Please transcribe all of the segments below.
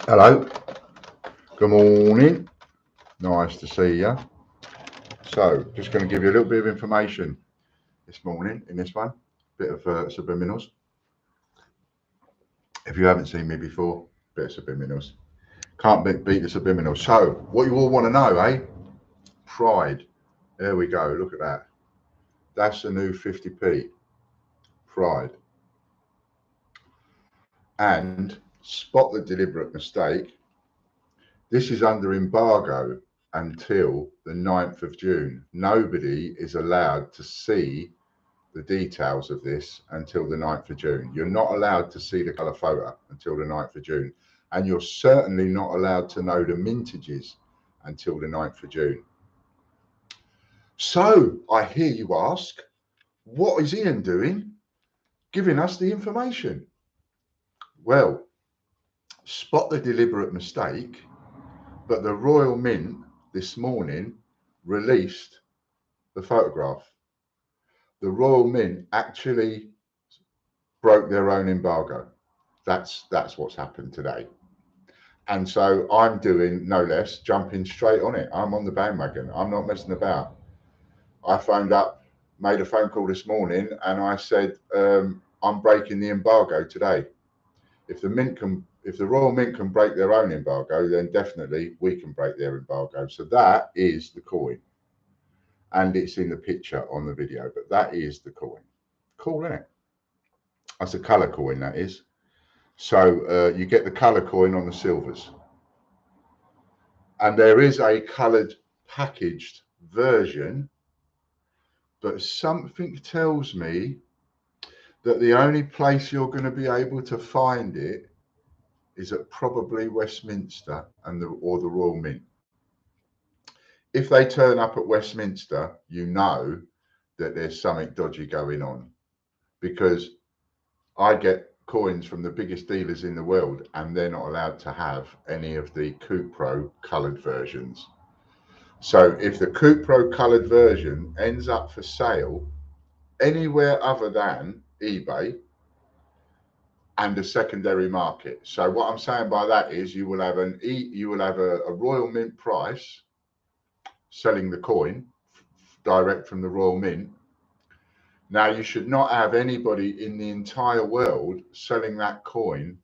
Hello, good morning. Nice to see you. So, just going to give you a little bit of information this morning in this one, bit of subliminals. If you haven't seen me before, bit of subliminals. Can't beat the subliminals. So, what you all want to know, eh? Pride. There we go. Look at that. That's the new 50p. Pride. And spot the deliberate mistake. This is under embargo until the 9th of June. Nobody is allowed to see the details of this until the 9th of June. You're not allowed to see the colour photo until the 9th of June. And you're certainly not allowed to know the mintages until the 9th of June. So I hear you ask, what is Ian doing? Giving us the information. Well, spot the deliberate mistake, but the Royal Mint this morning released the photograph. The Royal Mint actually broke their own embargo. That's what's happened today. And so I'm doing no less, jumping straight on it. I'm on the bandwagon. I'm not messing about. I phoned up, made a phone call this morning, and I said, I'm breaking the embargo today. If the Royal Mint can break their own embargo, then definitely we can break their embargo. So that is the coin. And it's in the picture on the video, but that is the coin. Cool, isn't it? That's a colour coin, that is. So you get the colour coin on the silvers. And there is a coloured packaged version, but something tells me that the only place you're going to be able to find it is at probably Westminster or the Royal Mint. If they turn up at Westminster, you know that there's something dodgy going on, because I get coins from the biggest dealers in the world and they're not allowed to have any of the Cupro coloured versions. So if the Cupro coloured version ends up for sale anywhere other than eBay and a secondary market. So what I'm saying by that is you will have a Royal Mint price selling the coin direct from the Royal Mint. Now, you should not have anybody in the entire world selling that coin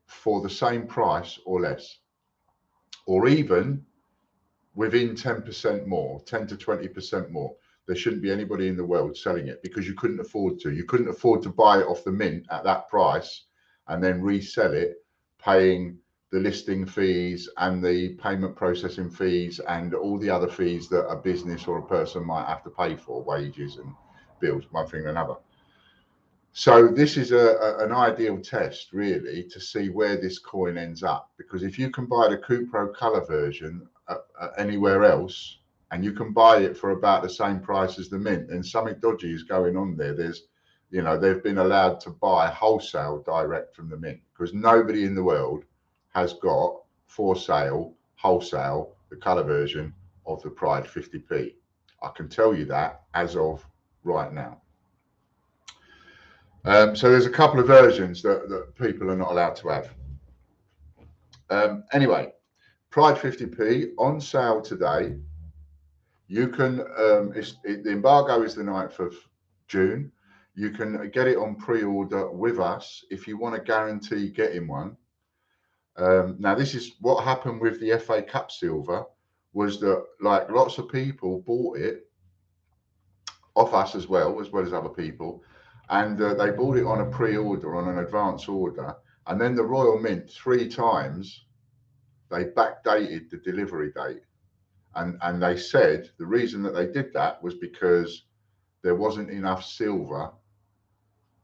for the same price or less, or even within 10% more, 10 to 20% more. There shouldn't be anybody in the world selling it, because you couldn't afford to. You couldn't afford to buy it off the mint at that price and then resell it, paying the listing fees and the payment processing fees and all the other fees that a business or a person might have to pay for, wages and bills, one thing or another. So this is an ideal test, really, to see where this coin ends up, because if you can buy the Cupro colour version anywhere else, and you can buy it for about the same price as the mint, then something dodgy is going on there. They've been allowed to buy wholesale direct from the mint, because nobody in the world has got for sale wholesale the colour version of the Pride 50p. I can tell you that as of right now. So there's a couple of versions that people are not allowed to have. Anyway, Pride 50p on sale today. You can, the embargo is the 9th of June. You can get it on pre-order with us if you want to guarantee getting one. Now, this is what happened with the FA Cup silver, was that like lots of people bought it off us as well as other people. And they bought it on a pre-order, on an advance order. And then the Royal Mint 3 times, they backdated the delivery date. And they said the reason that they did that was because there wasn't enough silver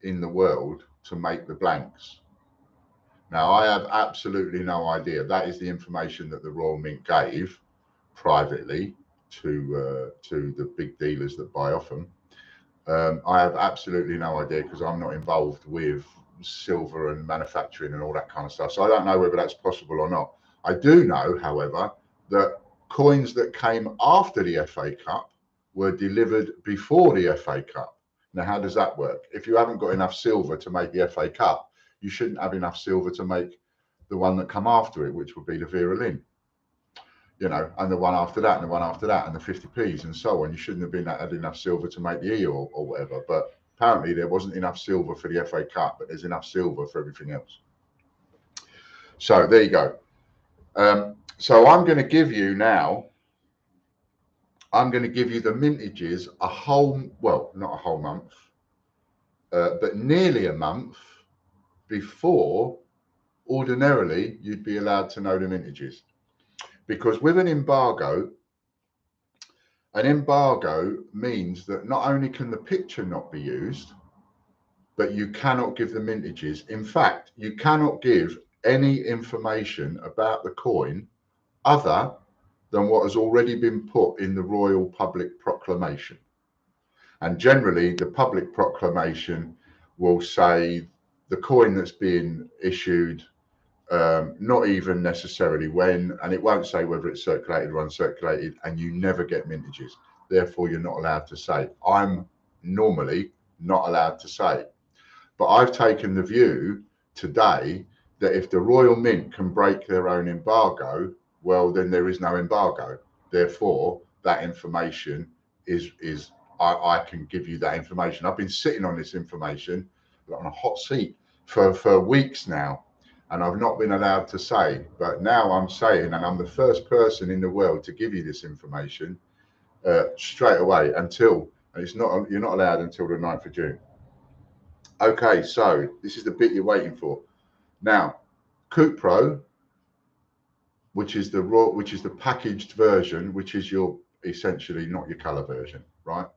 in the world to make the blanks. Now, I have absolutely no idea. That is the information that the Royal Mint gave privately to the big dealers that buy off them. I have absolutely no idea, because I'm not involved with silver and manufacturing and all that kind of stuff. So I don't know whether that's possible or not. I do know, however, that coins that came after the FA Cup were delivered before the FA Cup. Now, how does that work? If you haven't got enough silver to make the FA Cup, you shouldn't have enough silver to make the one that come after it, which would be the Vera Lynn, you know, and the one after that, and the one after that, and the 50p's and so on. You shouldn't have been had enough silver to make the E or whatever. But apparently there wasn't enough silver for the FA Cup, but there's enough silver for everything else. So there you go. So I'm going to give you now, I'm going to give you the mintages a whole, well, not a whole month, but nearly a month before ordinarily you'd be allowed to know the mintages. Because with an embargo means that not only can the picture not be used, but you cannot give the mintages. In fact, you cannot give any information about the coin other than what has already been put in the Royal Public Proclamation. And generally, the public proclamation will say the coin that's being issued, not even necessarily when, and it won't say whether it's circulated or uncirculated, and you never get mintages. Therefore, you're not allowed to say. I'm normally not allowed to say. But I've taken the view today that if the Royal Mint can break their own embargo, well, then there is no embargo. Therefore, that information is I can give you that information. I've been sitting on this information on a hot seat for weeks now, and I've not been allowed to say. But now I'm saying, and I'm the first person in the world to give you this information straight away until, and it's not, you're not allowed until the 9th of June. Okay, so this is the bit you're waiting for. Now, Coupe Pro, which is the packaged version, which is your essentially not your color version, right?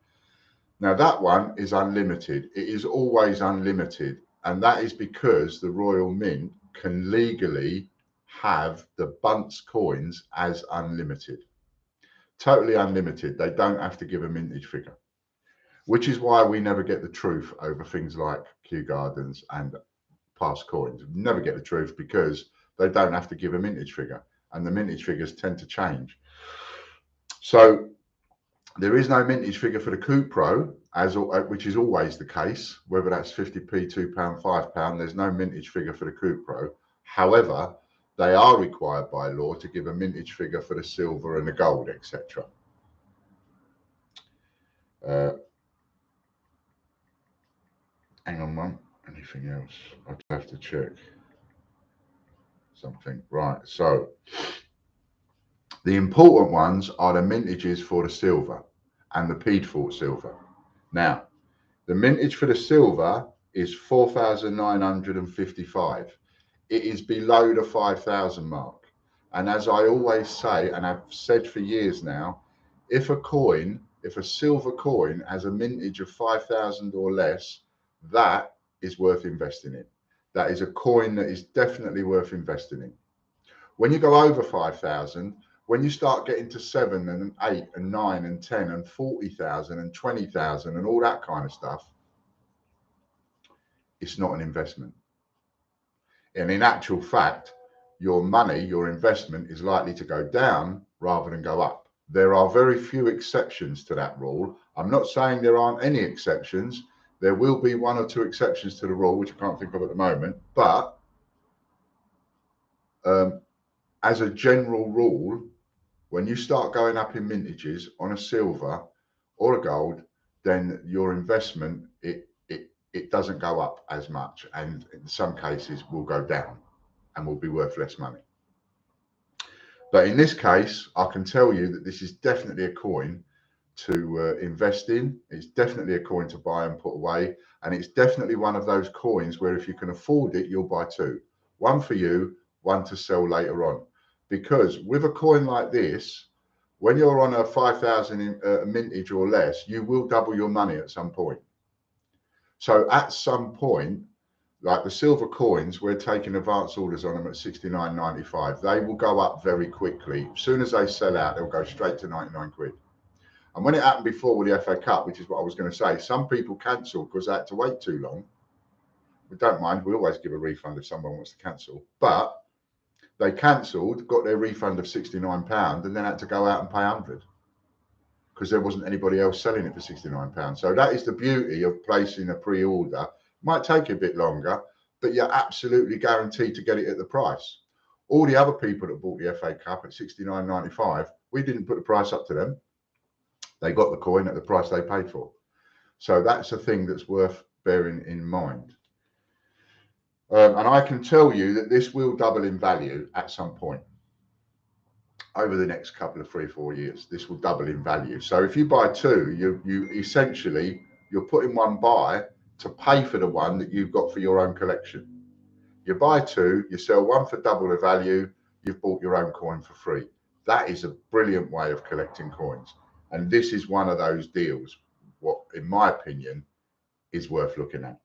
Now that one is unlimited. It is always unlimited, and that is because the Royal Mint can legally have the Bunce coins as unlimited, totally unlimited. They don't have to give a mintage figure, which is why we never get the truth over things like Kew Gardens and past coins. We never get the truth because they don't have to give a mintage figure, and the mintage figures tend to change. So there is no mintage figure for the Coupe Pro, which is always the case, whether that's 50p, £2, £5, there's no mintage figure for the Coupe Pro. However, they are required by law to give a mintage figure for the silver and the gold, etc. Hang on, one. Anything else? I'd have to check something. Right, so the important ones are the mintages for the silver and the Piedfort silver. Now, the mintage for the silver is 4,955. It is below the 5,000 mark. And as I always say, and I've said for years now, if a silver coin has a mintage of 5,000 or less, that is worth investing in. That is a coin that is definitely worth investing in. When you go over 5,000, when you start getting to 7 and 8 and 9 and 10 and 40,000 and 20,000 and all that kind of stuff, it's not an investment. And in actual fact, your money, your investment is likely to go down rather than go up. There are very few exceptions to that rule. I'm not saying there aren't any exceptions. There will be 1 or 2 exceptions to the rule, which I can't think of at the moment. But as a general rule, when you start going up in mintages on a silver or a gold, then your investment, it doesn't go up as much, and in some cases will go down and will be worth less money. But in this case, I can tell you that this is definitely a coin to invest in. It's definitely a coin to buy and put away. And it's definitely one of those coins where if you can afford it, you'll buy 2. One for you, one to sell later on. Because with a coin like this, when you're on a 5,000 mintage or less, you will double your money at some point. So at some point, like the silver coins, we're taking advance orders on them at 69.95. They will go up very quickly. As soon as they sell out, they'll go straight to 99 quid. And when it happened before with the FA Cup, which is what I was going to say, some people cancelled because they had to wait too long. We don't mind. We always give a refund if someone wants to cancel. But they cancelled, got their refund of £69, and then had to go out and pay 100 because there wasn't anybody else selling it for £69. So that is the beauty of placing a pre-order. Might take a bit longer, but you're absolutely guaranteed to get it at the price. All the other people that bought the FA Cup at 69.95, we didn't put the price up to them. They got the coin at the price they paid for. So that's a thing that's worth bearing in mind. And I can tell you that this will double in value at some point over the next couple of 3-4 years. This will double in value. So if you buy two, you essentially, you're putting one buy to pay for the one that you've got for your own collection. You buy two, you sell one for double the value, you've bought your own coin for free. That is a brilliant way of collecting coins. And this is one of those deals, what, in my opinion, is worth looking at.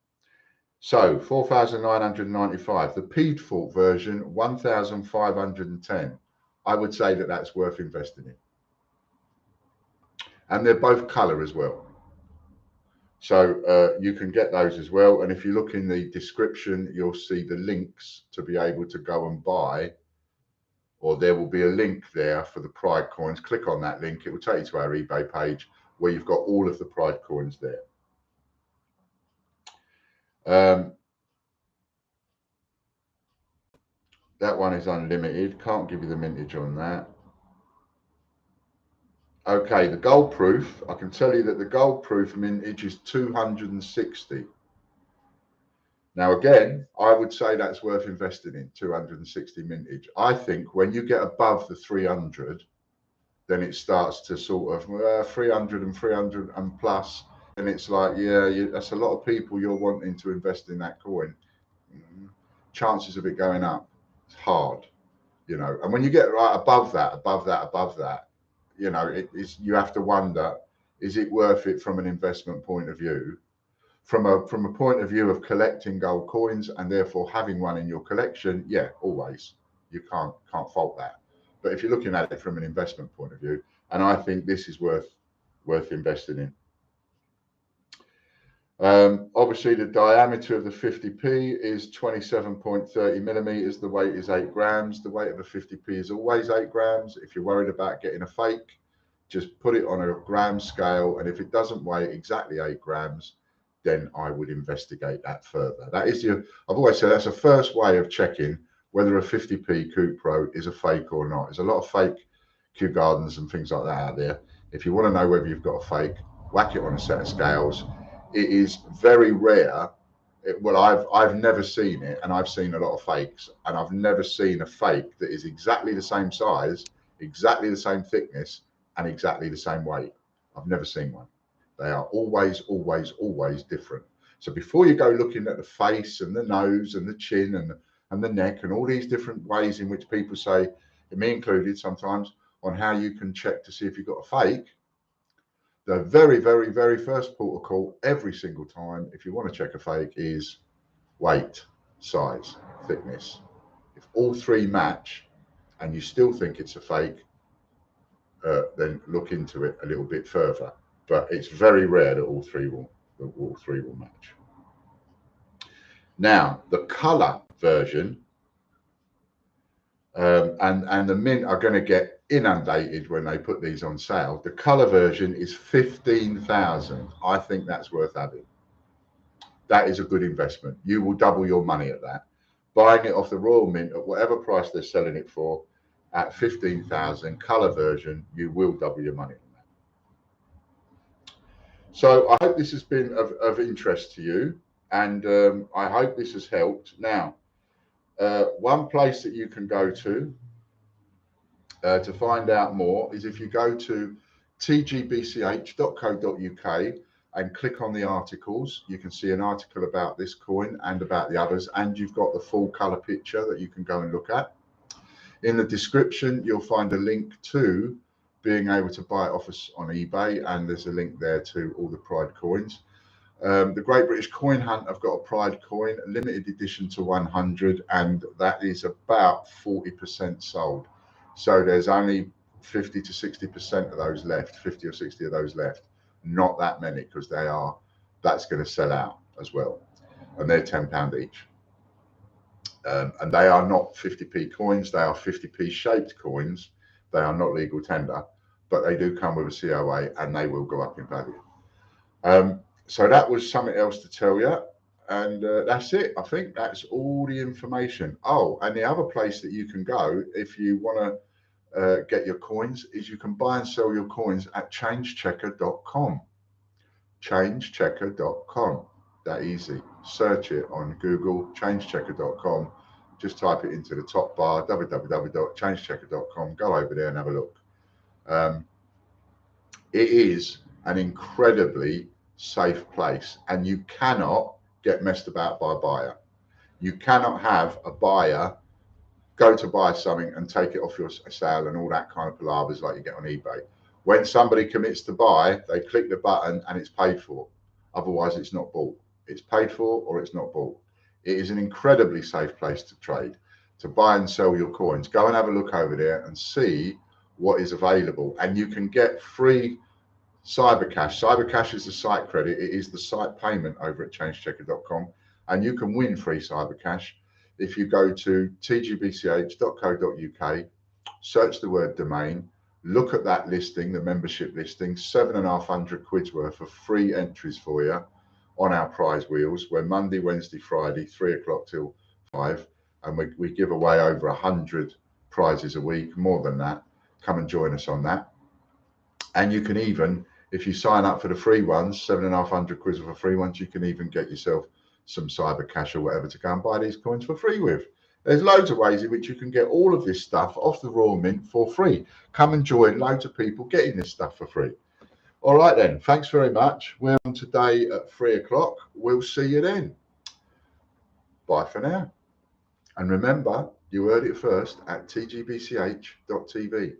So 4,995, the Pedefault version, 1,510. I would say that that's worth investing in. And they're both color as well. So you can get those as well. And if you look in the description, you'll see the links to be able to go and buy, or there will be a link there for the Pride coins. Click on that link. It will take you to our eBay page where you've got all of the Pride coins there. That one is unlimited. Can't give you the mintage on that. Okay, the gold proof. I can tell you that the gold proof mintage is 260. Now, again, I would say that's worth investing in, 260 mintage. I think when you get above the 300, then it starts to sort of 300 and 300 and plus. And it's like, yeah, that's a lot of people you're wanting to invest in that coin. Chances of it going up, it's hard, you know. And when you get right above that, you know, you have to wonder, is it worth it from an investment point of view? From a point of view of collecting gold coins and therefore having one in your collection, yeah, always. You can't fault that. But if you're looking at it from an investment point of view, and I think this is worth investing in. Obviously, the diameter of the 50p is 27.30 millimeters. The weight is 8 grams. The weight of a 50p is always 8 grams. If you're worried about getting a fake, just put it on a gram scale. And if it doesn't weigh exactly 8 grams, then I would investigate that further. That is I've always said that's the first way of checking whether a 50p Coupe Pro is a fake or not. There's a lot of fake Kew Gardens and things like that out there. If you want to know whether you've got a fake, whack it on a set of scales. It is very rare. Well, I've never seen it, and I've seen a lot of fakes, and I've never seen a fake that is exactly the same size, exactly the same thickness, and exactly the same weight. I've never seen one. They are always, always, always different. So before you go looking at the face and the nose and the chin and the neck and all these different ways in which people say, me included sometimes, on how you can check to see if you've got a fake, the very, very, very first port of call every single time, if you want to check a fake, is weight, size, thickness. If all three match and you still think it's a fake, then look into it a little bit further. But it's very rare that all three will match. Now, the color version and the mint are going to get inundated when they put these on sale. The color version is 15,000. I think that's worth having. That is a good investment. You will double your money at that. Buying it off the Royal Mint at whatever price they're selling it for at 15,000 color version, you will double your money on that. So I hope this has been of interest to you, and I hope this has helped. Now, one place that you can go to find out more is if you go to tgbch.co.uk and click on the articles. You can see an article about this coin and about the others, and you've got the full color picture that you can go and look at. In the description, you'll find a link to being able to buy it off us on eBay, and there's a link there to all the Pride coins. The Great British Coin Hunt have got a Pride coin, limited edition to 100, and that is about 40% sold. So there's only 50 to 60% of those left, 50 or 60 of those left. Not that many, because that's going to sell out as well. And they're £10 each. And they are not 50p coins. They are 50p shaped coins. They are not legal tender, but they do come with a COA and they will go up in value. So that was something else to tell you. And that's it. I think that's all the information. Oh, and the other place that you can go if you want to get your coins is you can buy and sell your coins at changechecker.com. Changechecker.com. That easy. Search it on Google, changechecker.com. Just type it into the top bar, www.changechecker.com. Go over there and have a look. It is an incredibly safe place, and you cannot get messed about by a buyer. You cannot have a buyer go to buy something and take it off your sale and all that kind of palavers like you get on eBay. When somebody commits to buy, they click the button and it's paid for. Otherwise, it's not bought. It's paid for or it's not bought. It is an incredibly safe place to trade, to buy and sell your coins. Go and have a look over there and see what is available. And you can get free Cybercash. Cybercash is the site credit. It is the site payment over at changechecker.com. And you can win free Cybercash if you go to tgbch.co.uk, search the word domain, look at that listing, the membership listing, 7,500 quid's worth of free entries for you on our prize wheels. We're Monday, Wednesday, Friday, 3 o'clock till 5. And we give away over 100 prizes a week, more than that. Come and join us on that. And you can even, if you sign up for the free ones, 7,500 quid for free ones, you can even get yourself some cyber cash or whatever to go and buy these coins for free with. There's loads of ways in which you can get all of this stuff off the raw mint for free. Come and join loads of people getting this stuff for free. All right then, thanks very much. We're on today at 3 o'clock. We'll see you then. Bye for now. And remember, you heard it first at tgbch.tv.